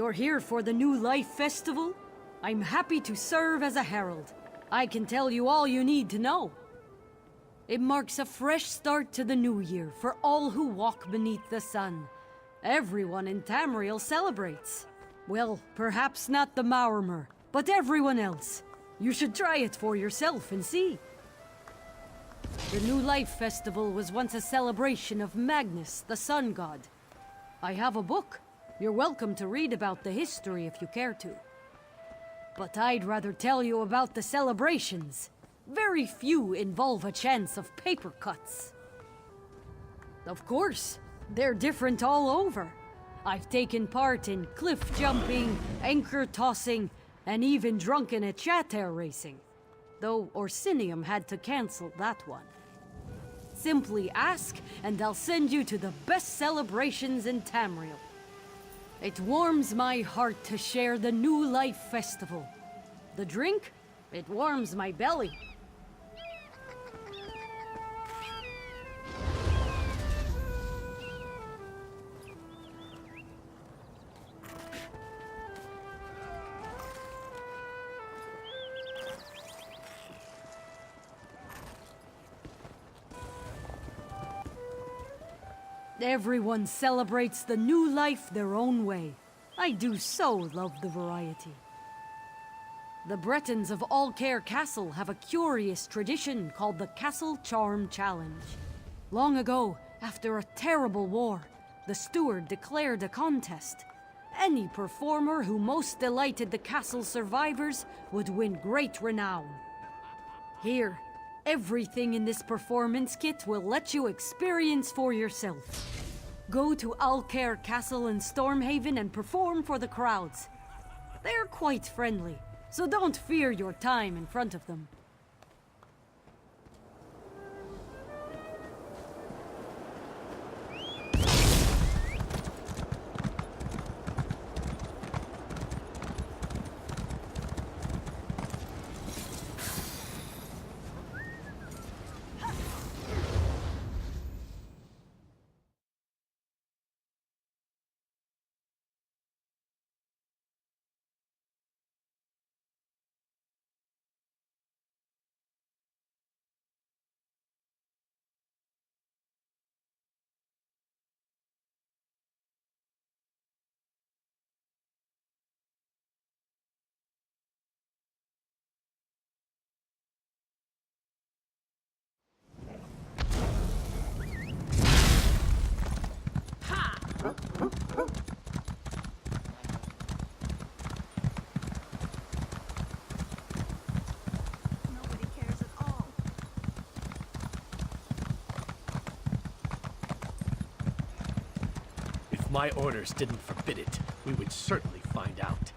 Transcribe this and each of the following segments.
You're here for the New Life Festival? I'm happy to serve as a herald. I can tell you all you need to know. It marks a fresh start to the new year for all who walk beneath the sun. Everyone in Tamriel celebrates. Well, perhaps not the Maormer, but everyone else. You should try it for yourself and see. The New Life Festival was once a celebration of Magnus, the sun god. I have a book. You're welcome to read about the history if you care to. But I'd rather tell you about the celebrations. Very few involve a chance of paper cuts. Of course, they're different all over. I've taken part in cliff jumping, anchor tossing, and even drunken at chatter racing. Though Orsinium had to cancel that one. Simply ask, and I'll send you to the best celebrations in Tamriel. It warms my heart to share the New Life Festival. The drink? It warms my belly. Everyone celebrates the new life their own way. I do so love the variety. The Bretons of Allcare Castle have a curious tradition called the Castle Charm Challenge. Long ago, after a terrible war, the steward declared a contest. Any performer who most delighted the castle survivors would win great renown. Here, everything in this performance kit will let you experience for yourself. Go to Allcare Castle in Stormhaven and perform for the crowds. They're quite friendly, so don't fear your time in front of them. Nobody cares at all. If my orders didn't forbid it, we would certainly find out.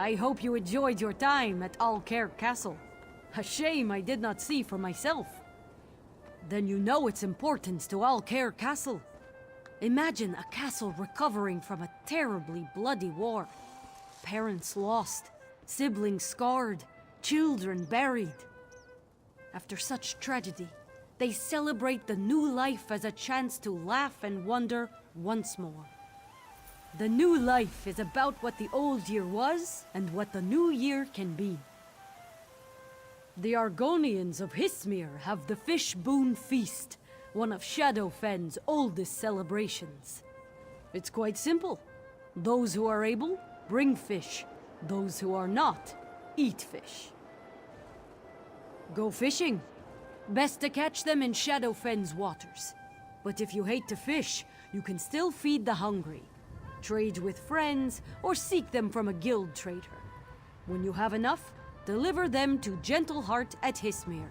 I hope you enjoyed your time at Alcaire Castle. A shame I did not see for myself. Then you know its importance to Alcaire Castle. Imagine a castle recovering from a terribly bloody war. Parents lost, siblings scarred, children buried. After such tragedy, they celebrate the new life as a chance to laugh and wonder once more. The new life is about what the old year was and what the new year can be. The Argonians of Hismir have the Fish Boon Feast, one of Shadowfen's oldest celebrations. It's quite simple. Those who are able, bring fish. Those who are not, eat fish. Go fishing. Best to catch them in Shadowfen's waters. But if you hate to fish, you can still feed the hungry. Trade with friends, or seek them from a guild trader. When you have enough, deliver them to Gentleheart at Hismir.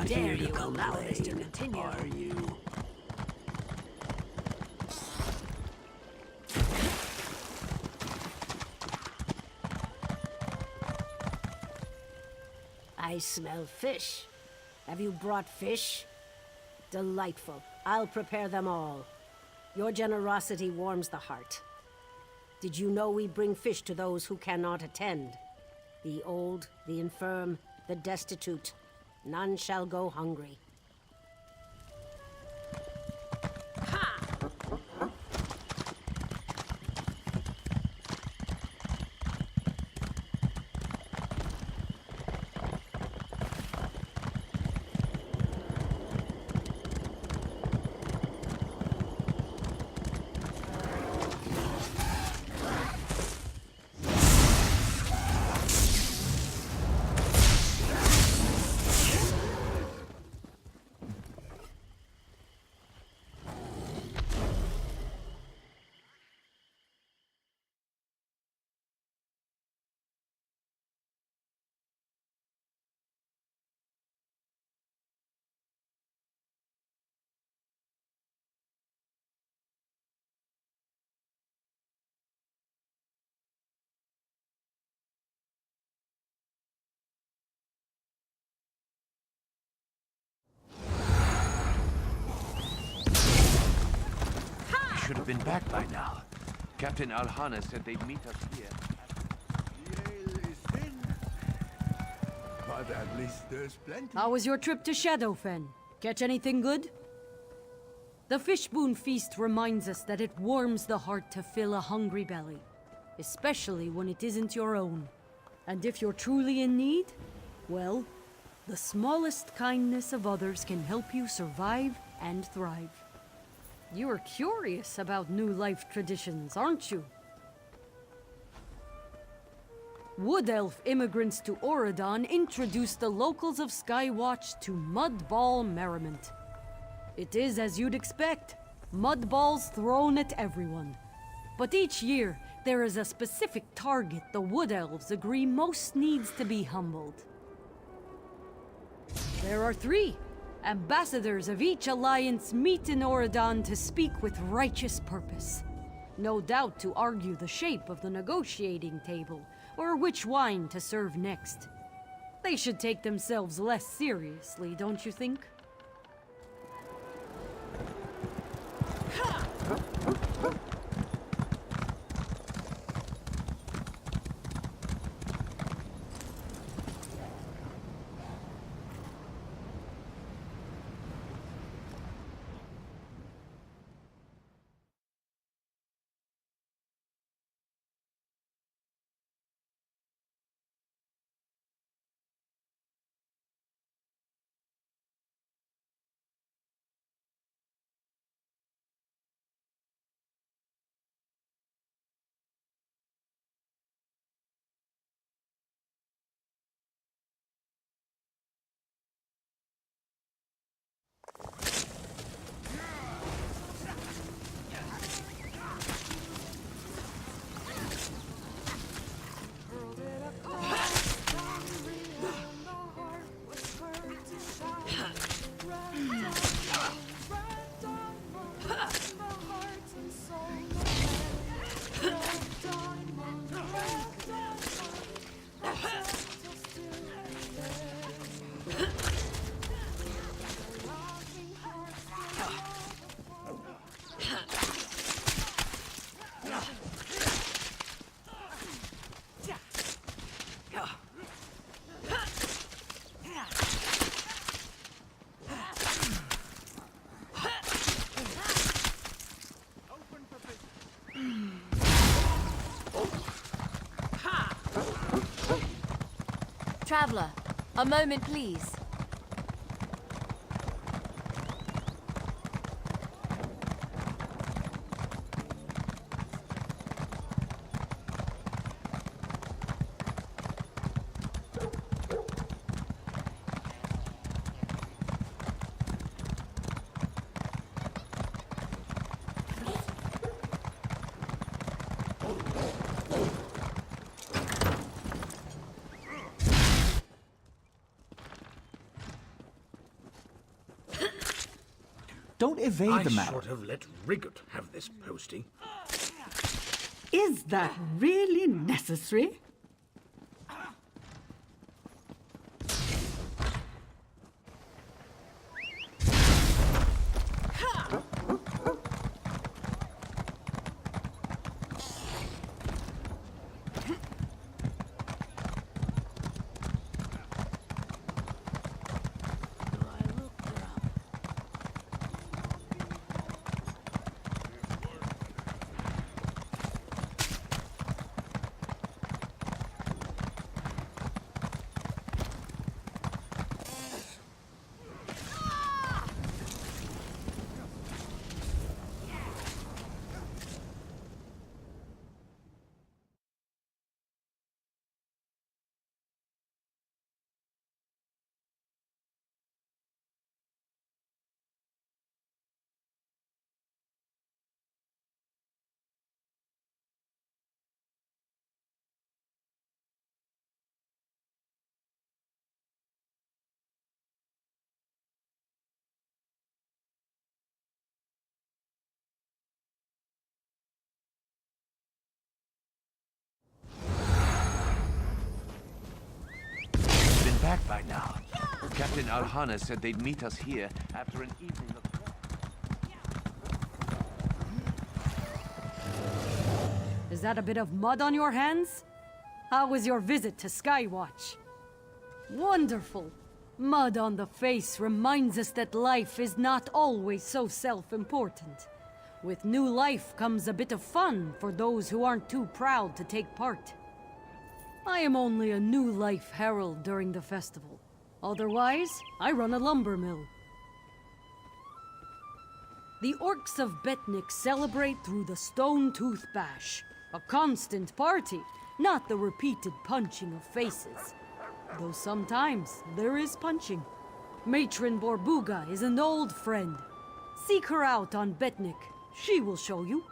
not here to complain, are you? I smell fish. Have you brought fish? Delightful. I'll prepare them all. Your generosity warms the heart. Did you know we bring fish to those who cannot attend? The old, the infirm, the destitute. None shall go hungry. Should have been back by now. Captain Alhana said they'd meet us here. The ale is thin, but at least there's plenty. How was your trip to Shadowfen? Catch anything good? The Fishboon Feast reminds us that it warms the heart to fill a hungry belly, especially when it isn't your own. And if you're truly in need, well, the smallest kindness of others can help you survive and thrive. You're curious about New Life traditions, aren't you? Wood Elf immigrants to Auradon introduced the locals of Skywatch to Mud Ball merriment. It is as you'd expect, mud balls thrown at everyone. But each year, there is a specific target the Wood Elves agree most needs to be humbled. There are 3. Ambassadors of each alliance meet in Auradon to speak with righteous purpose. No doubt to argue the shape of the negotiating table, or which wine to serve next. They should take themselves less seriously, don't you think? Traveler, a moment please. Don't evade I the matter. should have let Rigot have this posting. Is that really necessary? Been back by now. Captain Alhana said they'd meet us here after an evening of... Is that a bit of mud on your hands? How was your visit to Skywatch? Wonderful. Mud on the face reminds us that life is not always so self-important. With new life comes a bit of fun for those who aren't too proud to take part. I am only a new life herald during the festival. Otherwise, I run a lumber mill. The Orcs of Betnik celebrate through the Stone Tooth Bash. A constant party, not the repeated punching of faces. Though sometimes there is punching. Matron Borbuga is an old friend. Seek her out on Betnik. She will show you.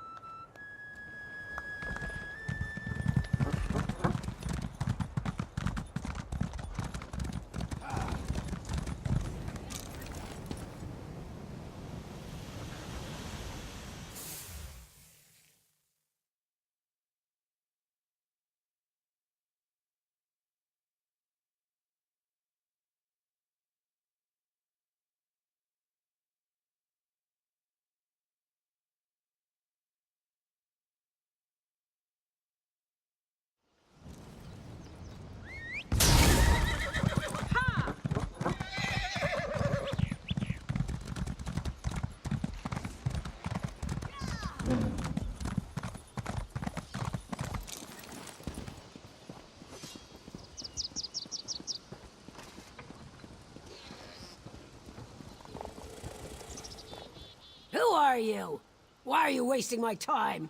Who are you? Why are you wasting my time?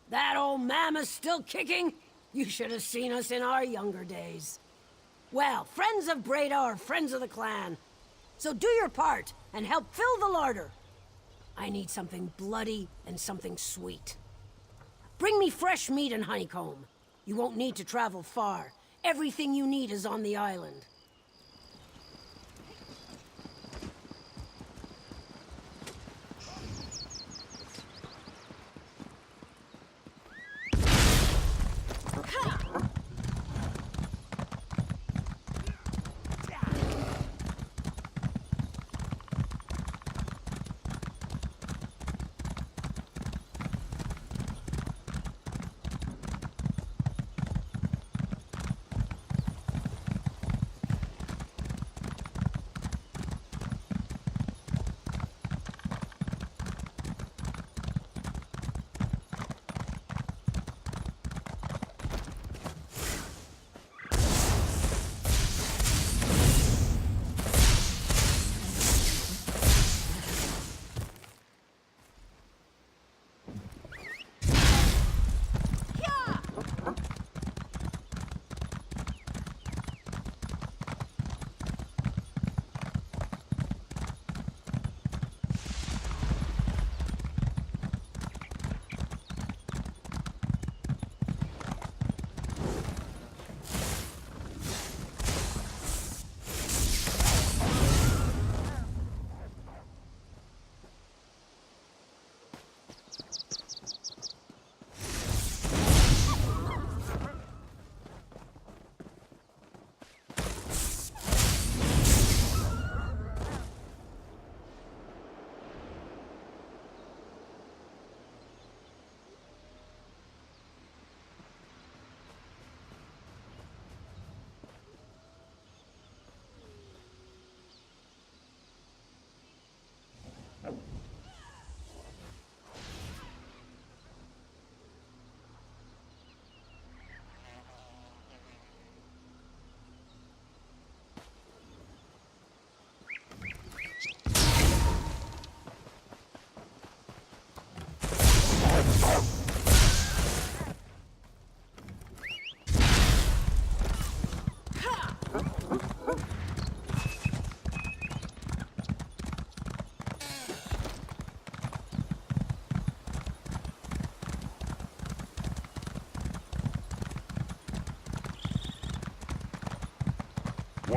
That old mammoth still kicking? You should have seen us in our younger days. Well, friends of Breda are friends of the clan. So do your part and help fill the larder. I need something bloody and something sweet. Bring me fresh meat and honeycomb. You won't need to travel far. Everything you need is on the island.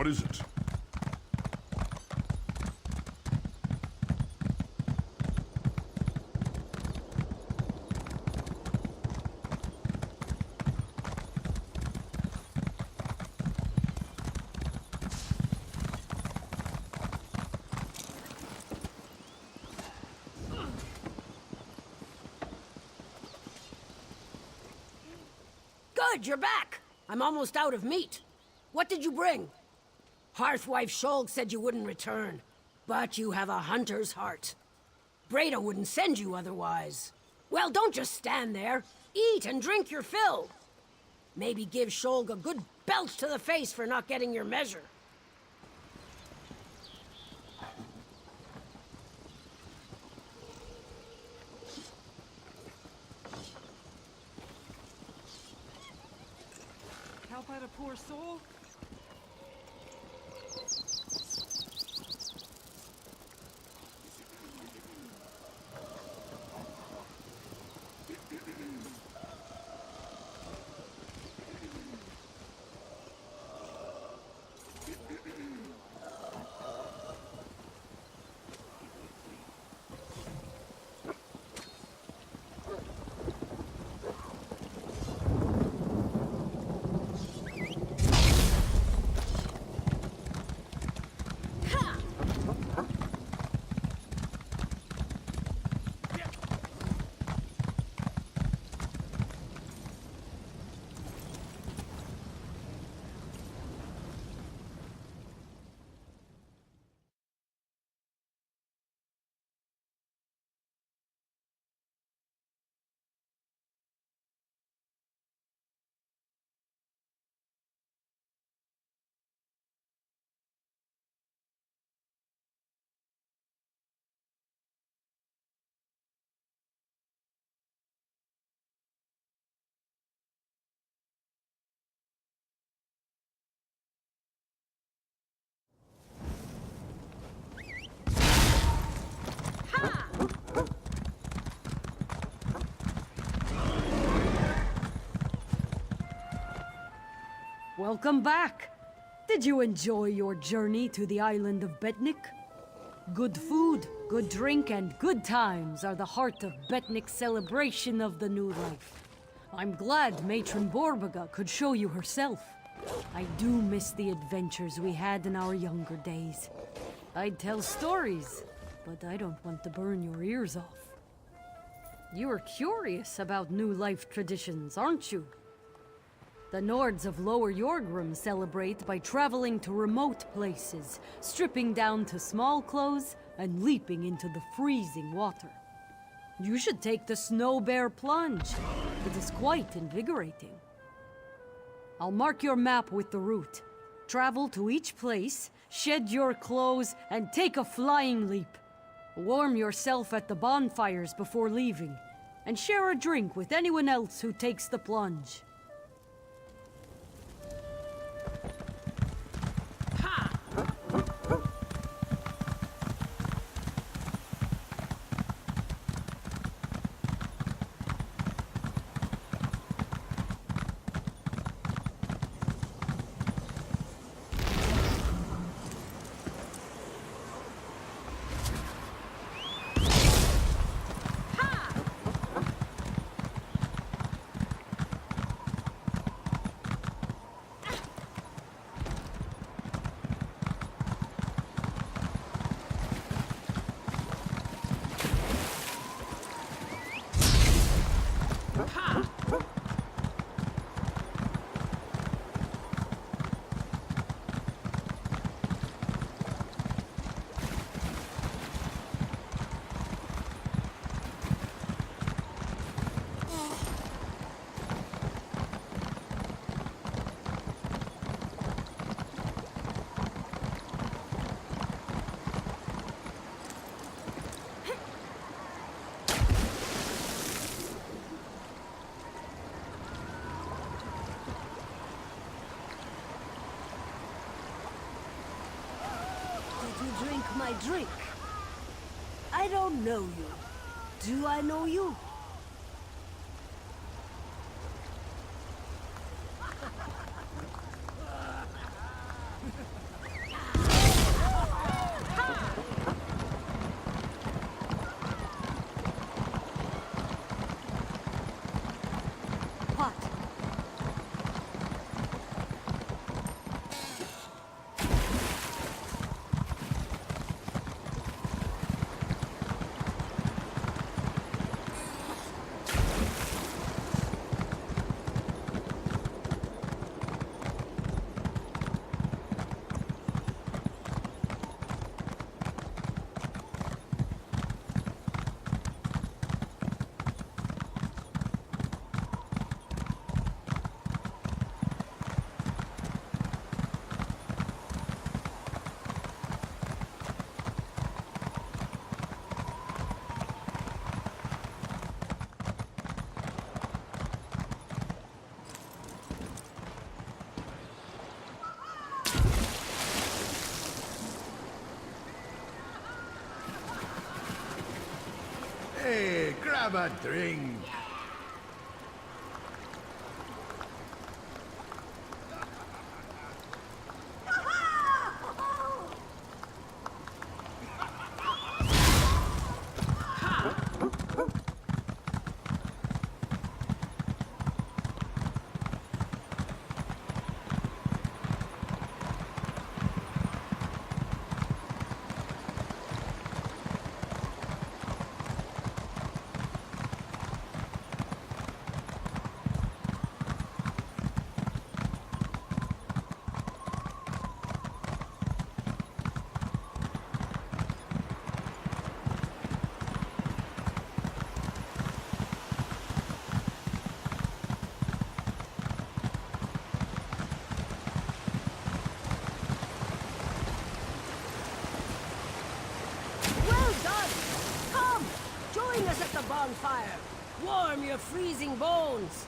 What is it? Good, you're back. I'm almost out of meat. What did you bring? Hearthwife Sholg said you wouldn't return, but you have a hunter's heart. Breda wouldn't send you otherwise. Well, don't just stand there. Eat and drink your fill. Maybe give Sholg a good belt to the face for not getting your measure. Help out a poor soul? Welcome back! Did you enjoy your journey to the island of Betnik? Good food, good drink, and good times are the heart of Betnik's celebration of the new life. I'm glad Matron Borbaga could show you herself. I do miss the adventures we had in our younger days. I'd tell stories, but I don't want to burn your ears off. You are curious about new life traditions, aren't you? The Nords of Lower Yorgrim celebrate by traveling to remote places, stripping down to small clothes, and leaping into the freezing water. You should take the Snow Bear Plunge. It is quite invigorating. I'll mark your map with the route. Travel to each place, shed your clothes, and take a flying leap. Warm yourself at the bonfires before leaving, and share a drink with anyone else who takes the plunge. Did you drink my drink? I don't know you. Do I know you? Hey, grab a drink. Well done! Come! Join us at the bonfire! Warm your freezing bones!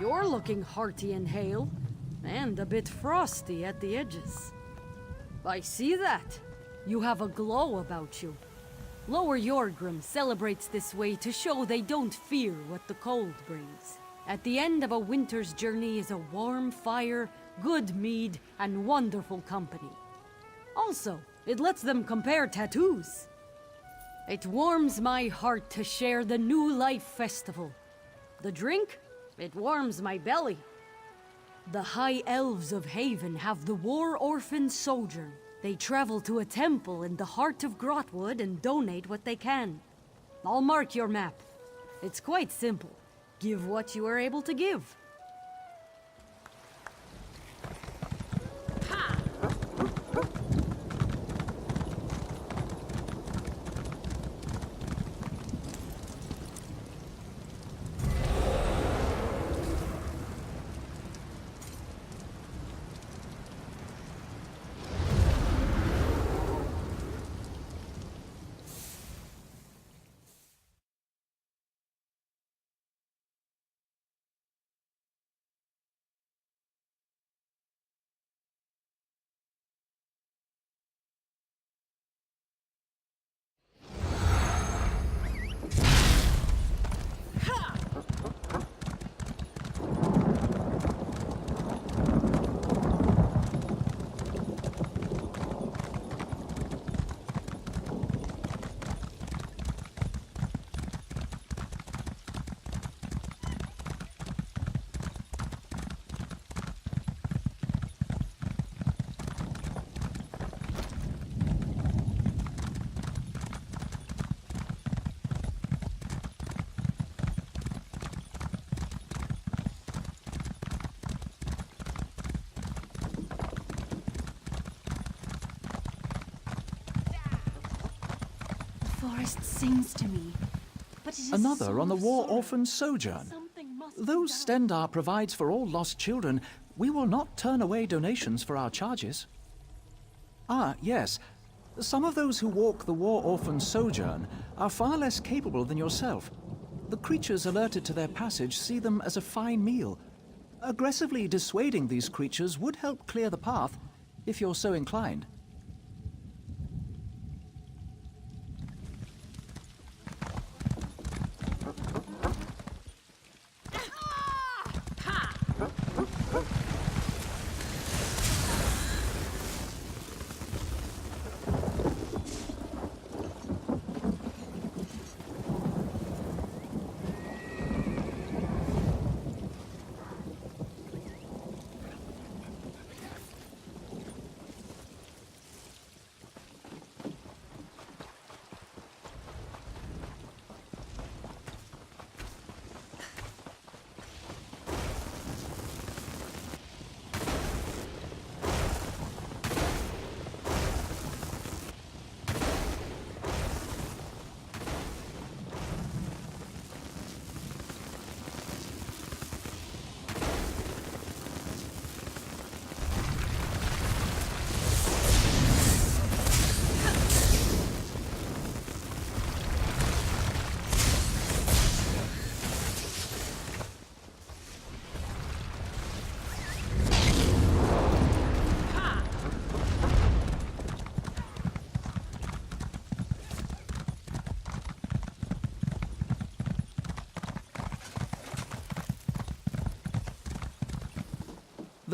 You're looking hearty and hale, and a bit frosty at the edges. I see that. You have a glow about you. Lower Yorgrim celebrates this way to show they don't fear what the cold brings. At the end of a winter's journey is a warm fire, good mead, and wonderful company. Also, it lets them compare tattoos. It warms my heart to share the New Life Festival. The drink? It warms my belly. The High Elves of Haven have the War Orphan Sojourn. They travel to a temple in the heart of Grotwood and donate what they can. I'll mark your map. It's quite simple. Give what you are able to give. Forest sings to me, but it is Another on the War Orphan Orphan Sojourn. Something must be Though done. Stendar provides for all lost children, we will not turn away donations for our charges. Ah, yes. Some of those who walk the War Orphan Sojourn are far less capable than yourself. The creatures alerted to their passage see them as a fine meal. Aggressively dissuading these creatures would help clear the path, if you're so inclined.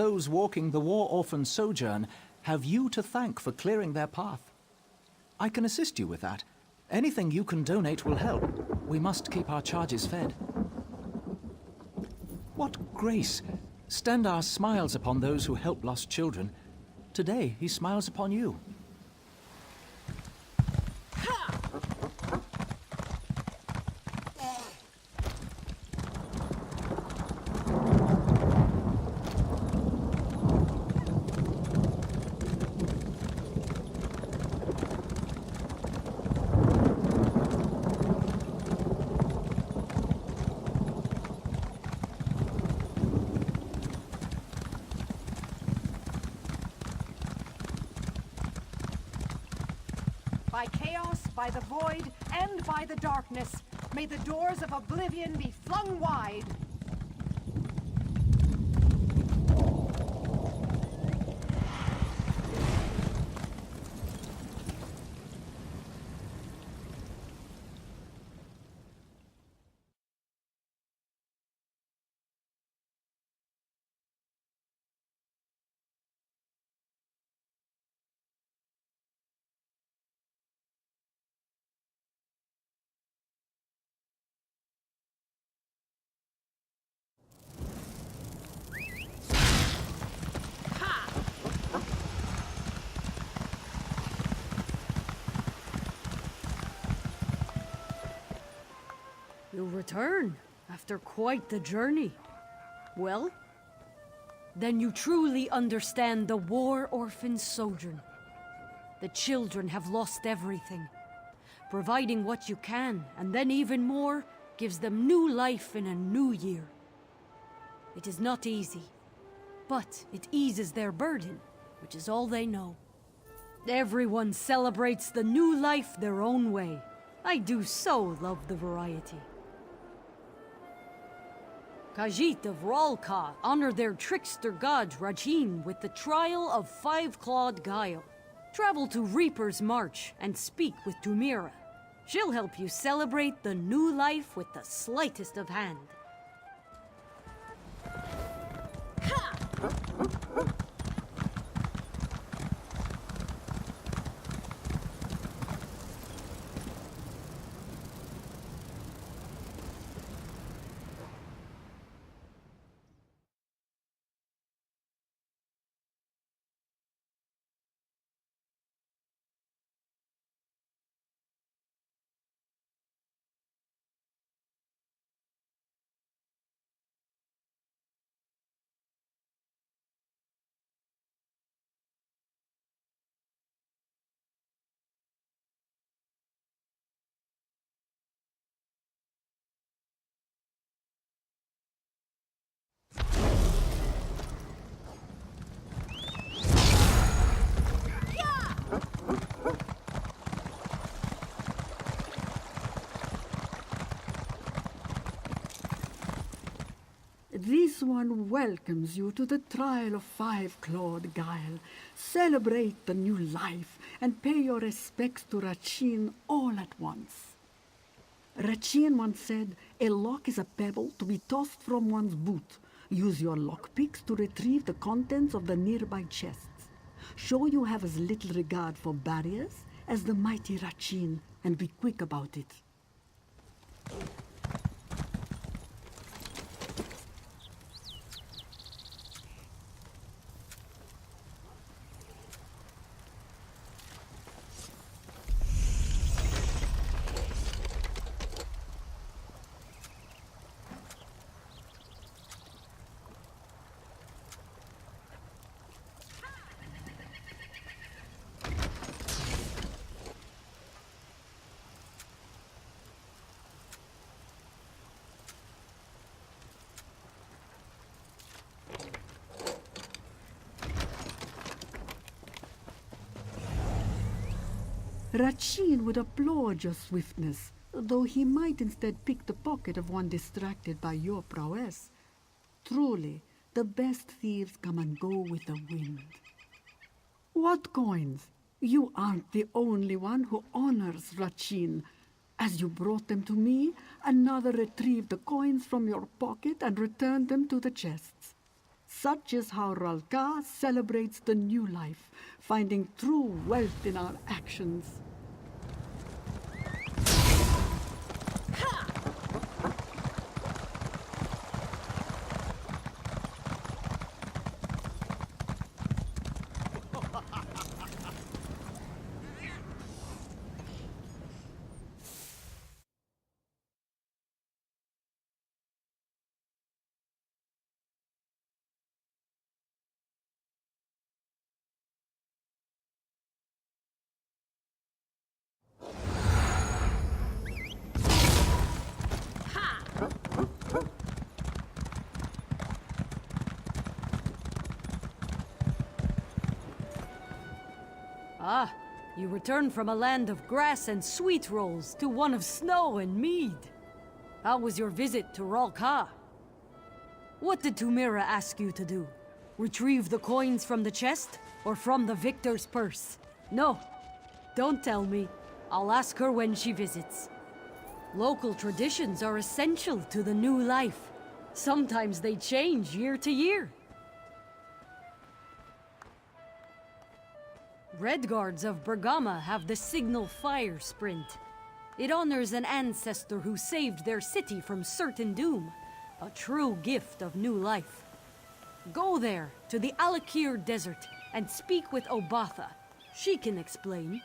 those walking the war orphan sojourn have you to thank for clearing their path. I can assist you with that. Anything you can donate will help. We must keep our charges fed. What grace! Stendar smiles upon those who help lost children. Today, he smiles upon you. By chaos, by the void, and by the darkness, may the doors of oblivion be flung wide. You return after quite the journey. Well, then you truly understand the war orphan sojourn. The children have lost everything. Providing what you can, and then even more, gives them new life in a new year. It is not easy, but it eases their burden, which is all they know. Everyone celebrates the new life their own way. I do so love the variety. Khajiit of Ralka honor their trickster god Rachin with the trial of five-clawed guile. Travel to Reaper's March and speak with Tumira. She'll help you celebrate the new life with the slightest of hand. This one welcomes you to the trial of five-clawed guile. Celebrate the new life and pay your respects to Rachin all at once. Rachin once said, "A lock is a pebble to be tossed from one's boot. Use your lockpicks to retrieve the contents of the nearby chests. Show you have as little regard for barriers as the mighty Rachin, and be quick about it." Rachin would applaud your swiftness, though he might instead pick the pocket of one distracted by your prowess. Truly, the best thieves come and go with the wind. What coins? You aren't the only one who honors Rachin. As you brought them to me, another retrieved the coins from your pocket and returned them to the chests. Such is how Ralka celebrates the new life, finding true wealth in our actions. Ah, you return from a land of grass and sweet rolls to one of snow and mead. How was your visit to Ralka? What did Tumira ask you to do? Retrieve the coins from the chest, or from the victor's purse? No, don't tell me. I'll ask her when she visits. Local traditions are essential to the new life. Sometimes they change year to year. Redguards of Bergama have the signal fire sprint. It honors an ancestor who saved their city from certain doom. A true gift of new life. Go there, to the Alakir Desert, and speak with Obatha. She can explain.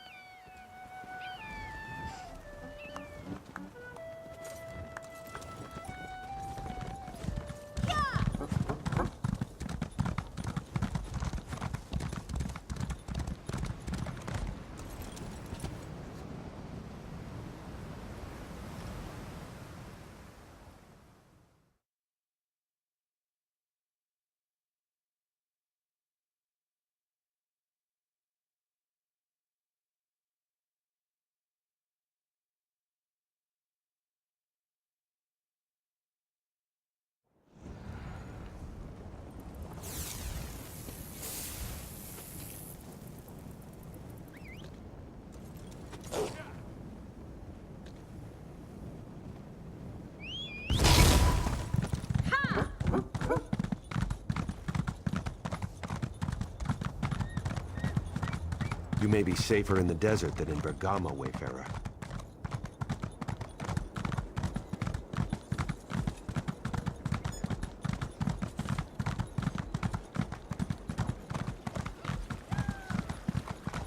You may be safer in the desert than in Bergama, Wayfarer.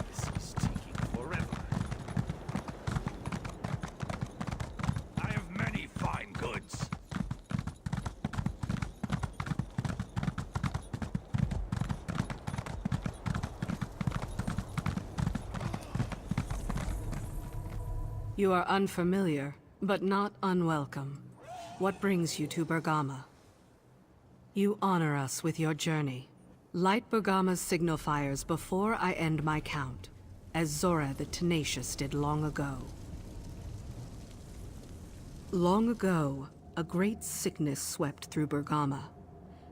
This is taking forever. I have many fine goods. You are unfamiliar, but not unwelcome. What brings you to Bergama? You honor us with your journey. Light Bergama's signal fires before I end my count, as Zora the Tenacious did long ago. Long ago, a great sickness swept through Bergama.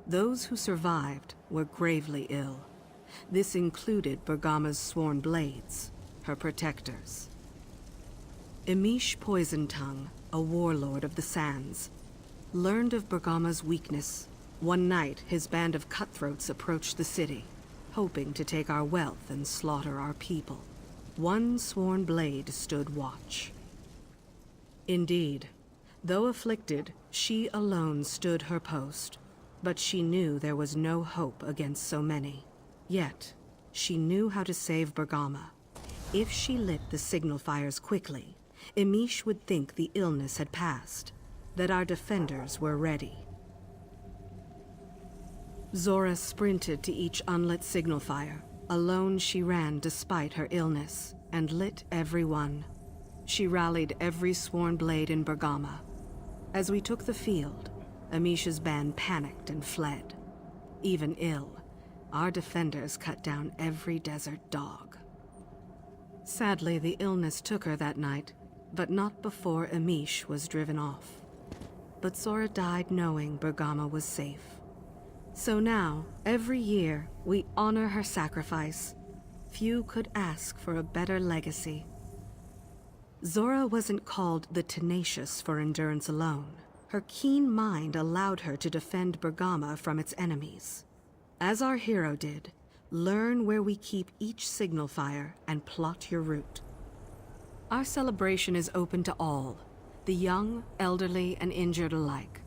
Those who survived were gravely ill. This included Bergama's sworn blades, her protectors. Emish Poisontongue, a warlord of the Sands, learned of Bergama's weakness. One night, his band of cutthroats approached the city, hoping to take our wealth and slaughter our people. One sworn blade stood watch. Indeed, though afflicted, she alone stood her post, but she knew there was no hope against so many. Yet, she knew how to save Bergama. If she lit the signal fires quickly, Emish would think the illness had passed, that our defenders were ready. Zora sprinted to each unlit signal fire. Alone she ran despite her illness, and lit every one. She rallied every sworn blade in Bergama. As we took the field, Emish's band panicked and fled. Even ill, our defenders cut down every desert dog. Sadly, the illness took her that night, but not before Emish was driven off. But Zora died knowing Bergama was safe. So now, every year, we honor her sacrifice. Few could ask for a better legacy. Zora wasn't called the Tenacious for endurance alone. Her keen mind allowed her to defend Bergama from its enemies. As our hero did, learn where we keep each signal fire and plot your route. Our celebration is open to all, the young, elderly, and injured alike.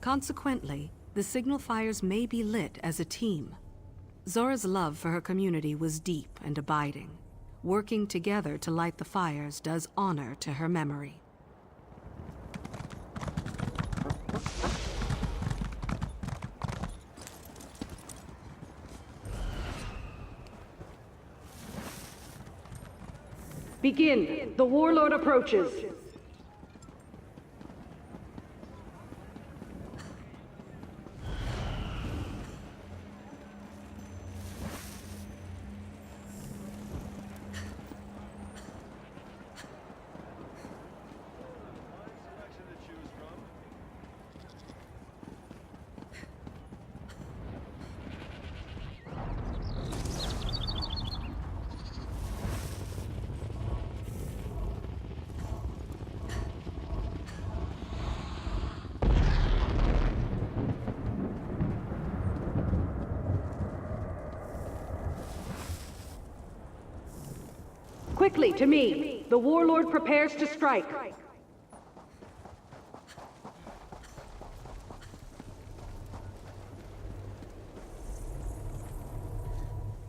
Consequently, the signal fires may be lit as a team. Zora's love for her community was deep and abiding. Working together to light the fires does honor to her memory. Begin. The warlord approaches. Quickly, to me. The warlord prepares to strike.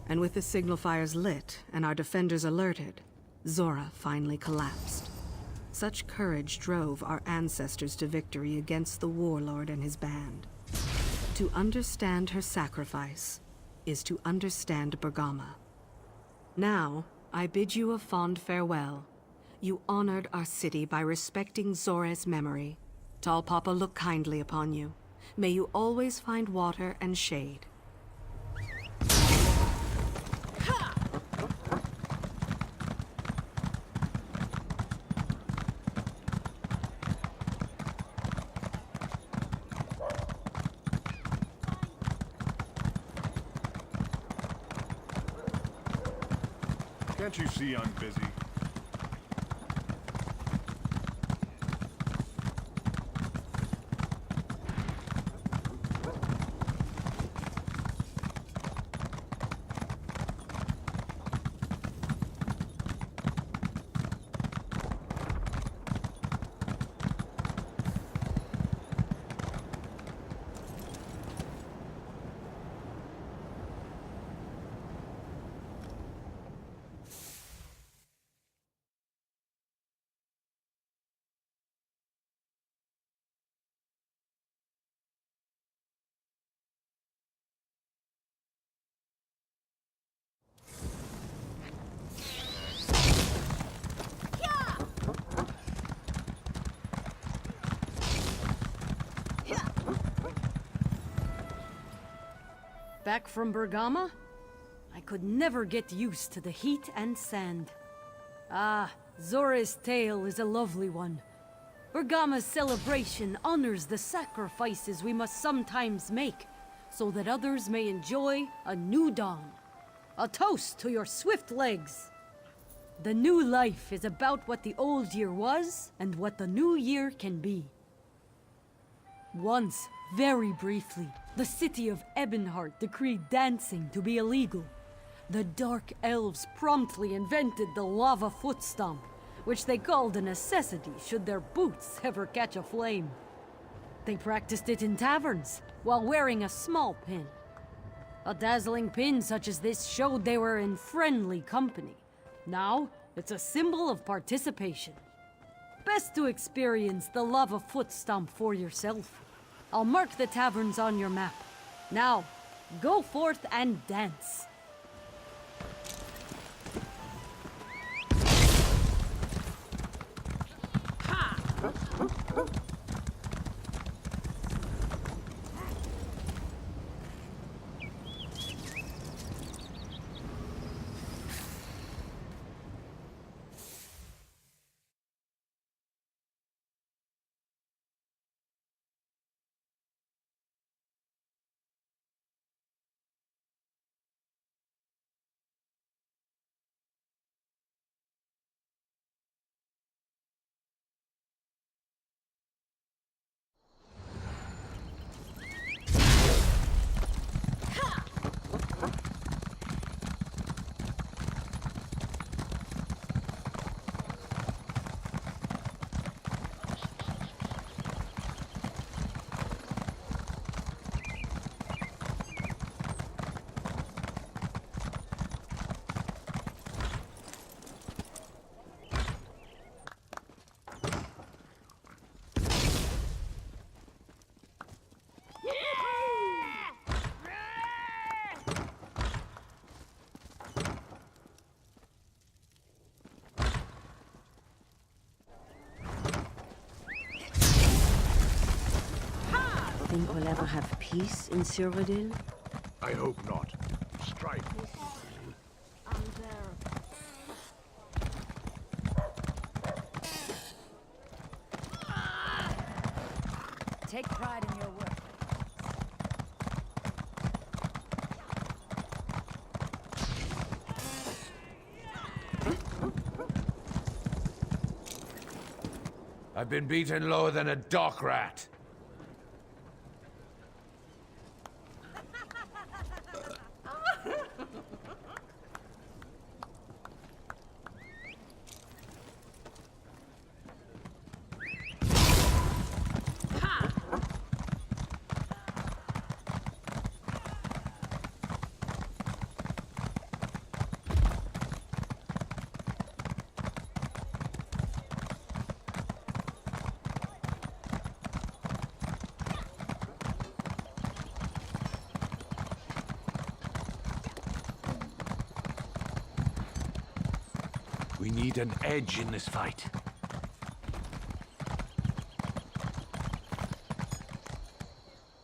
And with the signal fires lit and our defenders alerted, Zora finally collapsed. Such courage drove our ancestors to victory against the warlord and his band. To understand her sacrifice is to understand Bergama. Now, I bid you a fond farewell. You honored our city by respecting Zora's memory. Tall Papa look kindly upon you. May you always find water and shade. Can't you see I'm busy? Back from Bergama? I could never get used to the heat and sand. Ah, Zora's tale is a lovely one. Bergama's celebration honors the sacrifices we must sometimes make, so that others may enjoy a new dawn. A toast to your swift legs! The new life is about what the old year was, and what the new year can be. Once, very briefly, the city of Ebonheart decreed dancing to be illegal. The Dark Elves promptly invented the lava foot stomp, which they called a necessity should their boots ever catch a flame. They practiced it in taverns, while wearing a small pin. A dazzling pin such as this showed they were in friendly company. Now, it's a symbol of participation. Best to experience the lava foot stomp for yourself. I'll mark the taverns on your map. Now, go forth and dance. think we'll ever have peace in Cyrodiil? I hope not. Strife. Take pride in your work. I've been beaten lower than a dock rat. We need an edge in this fight.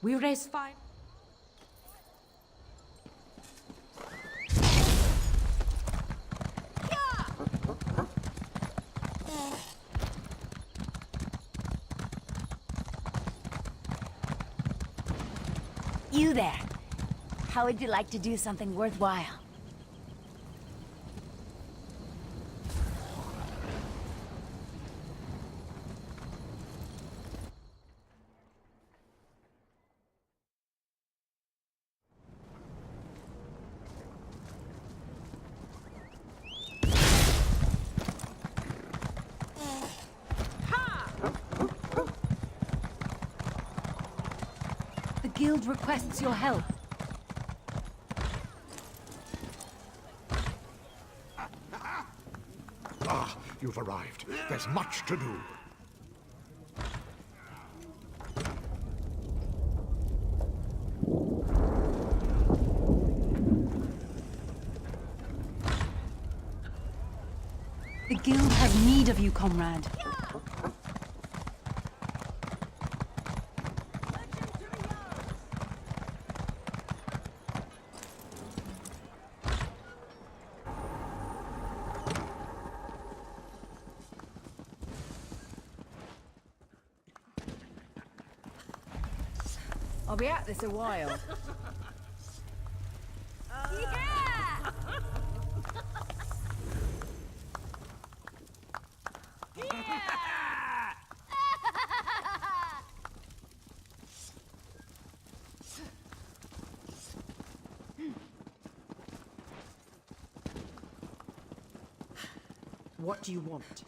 We raise 5. You there. How would you like to do something worthwhile? The guild requests your help. Ah, you've arrived. There's much to do. The guild has need of you, comrade. I'll be at this a while. What do you want?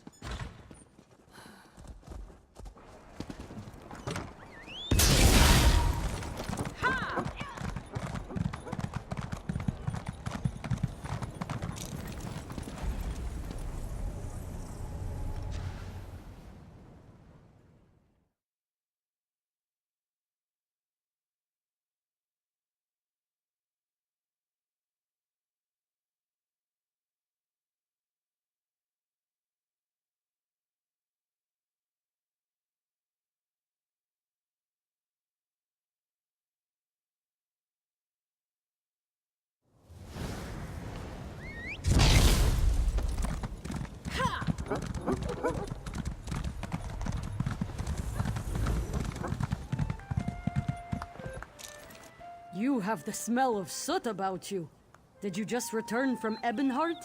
You have the smell of soot about you. Did you just return from Ebonheart?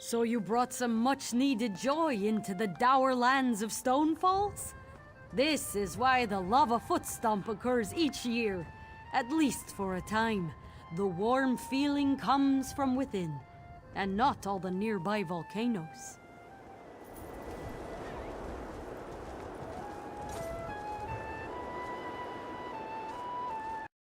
So you brought some much-needed joy into the dour lands of Stonefalls? This is why the lava foot stomp occurs each year, at least for a time. The warm feeling comes from within, and not all the nearby volcanoes.